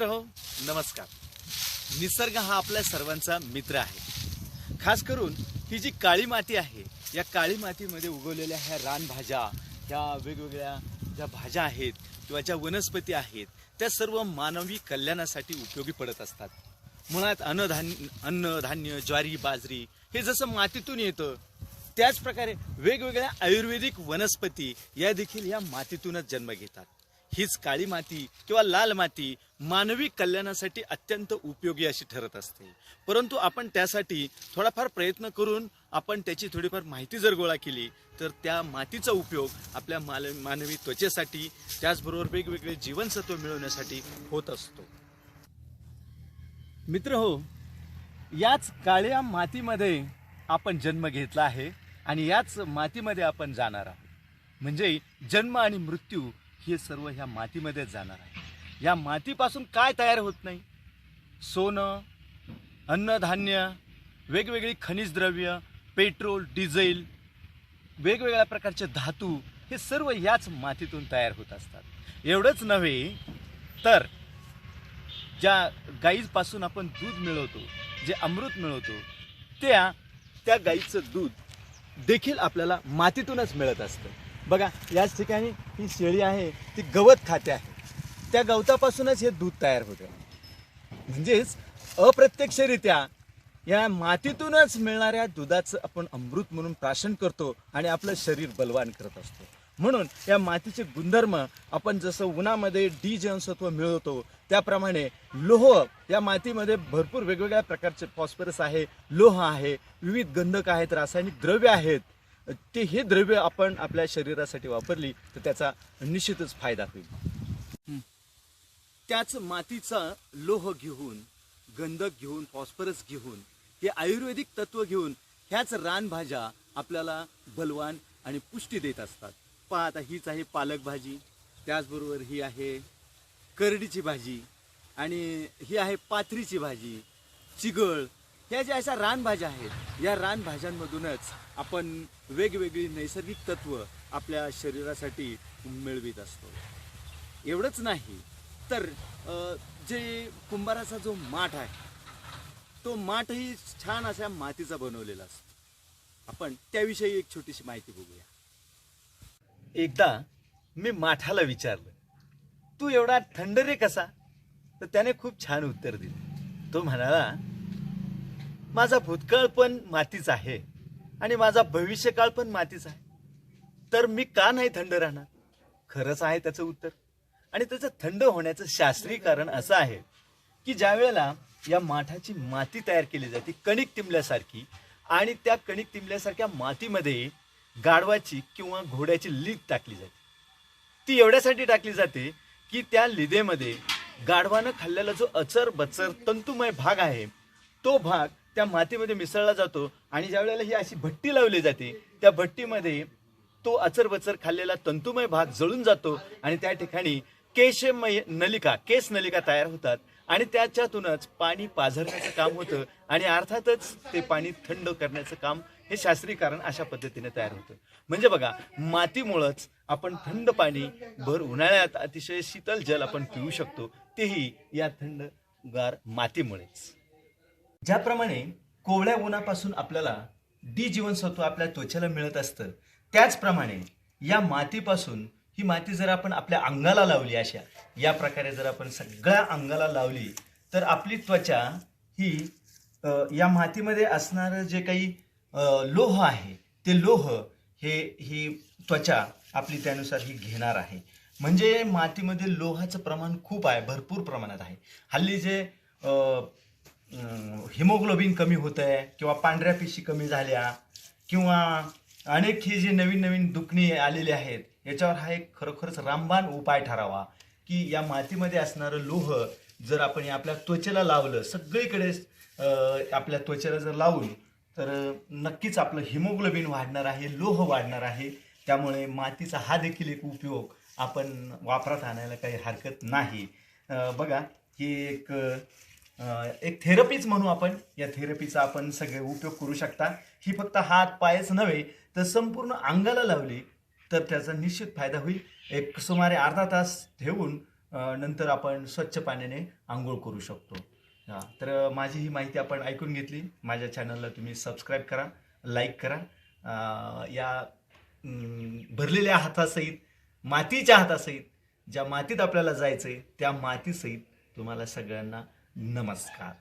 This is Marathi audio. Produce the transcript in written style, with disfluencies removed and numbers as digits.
हो, नमस्कार. निसर्ग हा आपल्या सर्वांचा मित्र आहे. खास करून ही जी काळी माती आहे, या काळी मातीमध्ये उगवलेल्या ह्या रानभाज्या, ह्या वेगवेगळ्या ज्या भाज्या आहेत किंवा ज्या वनस्पती आहेत, त्या सर्व मानवी कल्याणासाठी उपयोगी पडत असतात. मुळात अन्न धान्य, ज्वारी, बाजरी हे जसं मातीतून येतं, त्याच प्रकारे वेगवेगळ्या आयुर्वेदिक वनस्पती या देखील या मातीतूनच जन्म घेतात. हीच काळी माती किंवा लाल माती मानवी कल्याणासाठी अत्यंत उपयोगी अशी ठरत असते. परंतु आपण त्यासाठी थोडाफार प्रयत्न करून आपण त्याची थोडीफार माहिती जर गोळा केली तर त्या मातीचा उपयोग आपल्या मानवी त्वचेसाठी, त्याचबरोबर वेगवेगळे जीवनसत्व मिळवण्यासाठी होत असतो. मित्र हो, याच काळ्या मातीमध्ये आपण जन्म घेतला आहे आणि याच मातीमध्ये आपण जाणार आहोत. म्हणजे जन्म आणि मृत्यू हे सर्व ह्या मातीमध्येच जाणार आहे. या मातीपासून काय तयार होत नाही? सोनं, अन्नधान्य, वेगवेगळी खनिज द्रव्य, पेट्रोल, डिझेल, वेगवेगळ्या प्रकारचे धातू हे सर्व याच मातीतून तयार होत असतात. एवढंच नव्हे तर ज्या गाईपासून आपण दूध मिळवतो, जे अमृत मिळवतो, त्या गाईचं दूध देखील आपल्याला मातीतूनच मिळत असतं. बघा, याच ठिकाणी ही शेळी आहे, ती गवत खाते आहे. त्या गवतापासूनच हे दूध तयार होतं. म्हणजेच अप्रत्यक्षरित्या या मातीतूनच मिळणाऱ्या दुधाचं आपण अमृत म्हणून प्राशन करतो आणि आपलं शरीर बलवान करत असतो. म्हणून या मातीचे गुणधर्म आपण जसं उन्हामध्ये डी जीवनसत्व मिळवतो, त्याप्रमाणे लोह या मातीमध्ये भरपूर वेगवेगळ्या प्रकारचे फॉस्फरस आहे, लोह आहे, विविध गंधक आहेत, रासायनिक द्रव्य आहेत. हे द्रव्य आपण आपल्या शरीरासाठी वापरली तर त्याचा निश्चितच फायदा होईल. त्याच मातीचा लोह घेऊन, गंधक घेऊन, फॉस्फरस घेऊन, हे आयुर्वेदिक तत्व घेऊन ह्याच रानभाज्या आपल्याला बलवान आणि पुष्टी देत असतात. पहा, आता हीच आहे पालक भाजी, त्याचबरोबर ही आहे करडीची भाजी आणि ही आहे पाथरीची भाजी, चिगळ. ह्या ज्या अशा रानभाज्या आहेत, या रानभाज्यांमधूनच आपण वेगवेगळी नैसर्गिक तत्व आपल्या शरीरासाठी मिळवित असतो. एवढंच नाही तर जे कुंभाराचा जो माठ आहे, तो माठही छान अशा मातीचा बनवलेला असतो. आपण त्याविषयी एक छोटीशी माहिती बघूया. एकदा मी माठाला विचारलं, तू एवढा थंड रे कसा? तर त्याने खूप छान उत्तर दिलं. तो म्हणाला, माझा भूतकाळ पण मातीचा आहे आणि माझा भविष्यकाळ पण मातीचा आहे, तर मी का नाही थंड राहणार? खरंच आहे त्याचं उत्तर. आणि त्याचं थंड होण्याचं शास्त्रीय कारण असं आहे की ज्या वेळेला या माठाची माती तयार केली जाते कणिक तिंबल्यासारखी, आणि त्या कणिक तिंबल्यासारख्या मातीमध्ये गाढवाची किंवा घोड्याची लीद टाकली जाते. ती एवढ्यासाठी टाकली जाते की त्या लिदेमध्ये गाढवानं खाल्लेला जो अचर बचर तंतुमय भाग आहे, तो भाग त्या मातीमध्ये मिसळला जातो आणि ज्या वेळेला ही अशी भट्टी लावली जाते, त्या भट्टीमध्ये तो अचरबचर खाल्लेला तंतुमय भाग जळून जातो आणि त्या ठिकाणी केस नलिका तयार होतात आणि त्याच्यातूनच पाणी पाझरण्याचं काम होतं आणि अर्थातच ते पाणी थंड करण्याचं काम हे शास्त्रीय कारण अशा पद्धतीने तयार होतं. म्हणजे बघा, मातीमुळंच आपण थंड पाणी भर उन्हाळ्यात अतिशय शीतल जल आपण पिऊ शकतो, तेही या थंडगार मातीमुळेच. ज्याप्रमाणे कोवळ्या उन्हापासून आपल्याला डी जीवनसत्व आपल्या त्वचेला मिळत असतं, त्याचप्रमाणे या मातीपासून, ही माती जर आपण आपल्या अंगाला लावली, अशा या प्रकारे जर आपण सगळ्या अंगाला लावली, तर आपली त्वचा ही या मातीमध्ये असणारं जे काही लोह आहे, ते लोह ही त्वचा आपली त्यानुसार ही घेणार आहे. म्हणजे मातीमध्ये लोहाचं प्रमाण खूप आहे, भरपूर प्रमाणात आहे. हल्ली जे हिमोग्लोबिन कमी होत आहे किंवा पांढऱ्या पेशी कमी झाल्या किंवा अनेक ही जी नवीन दुखणी आलेली आहेत, याच्यावर हा एक खरोखरच रामबाण उपाय ठरावा की या मातीमध्ये असणारं लोह जर आपण आपल्या त्वचेला लावलं, सगळीकडे आपल्या त्वचेला जर लावून, तर नक्कीच आपलं हिमोग्लोबिन वाढणार आहे, लोह वाढणार आहे. त्यामुळे मातीचा हा देखील एक उपयोग आपण वापरात आणायला काही हरकत नाही. बघा, ही एक थेरपीच म्हणू आपण. या थेरपीचा आपण सगळे उपयोग करू शकता. ही फक्त हात पायच नव्हे तर संपूर्ण अंगाला लावली तर त्याचा निश्चित फायदा होईल. एक सुमारे अर्धा तास ठेवून नंतर आपण स्वच्छ पाण्याने आंघोळ करू शकतो. तर माझी ही माहिती आपण ऐकून घेतली. माझ्या चॅनलला तुम्ही सबस्क्राईब करा, लाईक करा. या भरलेल्या हातासहित, मातीच्या हातासहित, ज्या मातीत आपल्याला जायचं आहे त्या मातीसहित तुम्हाला सगळ्यांना नमस्कार.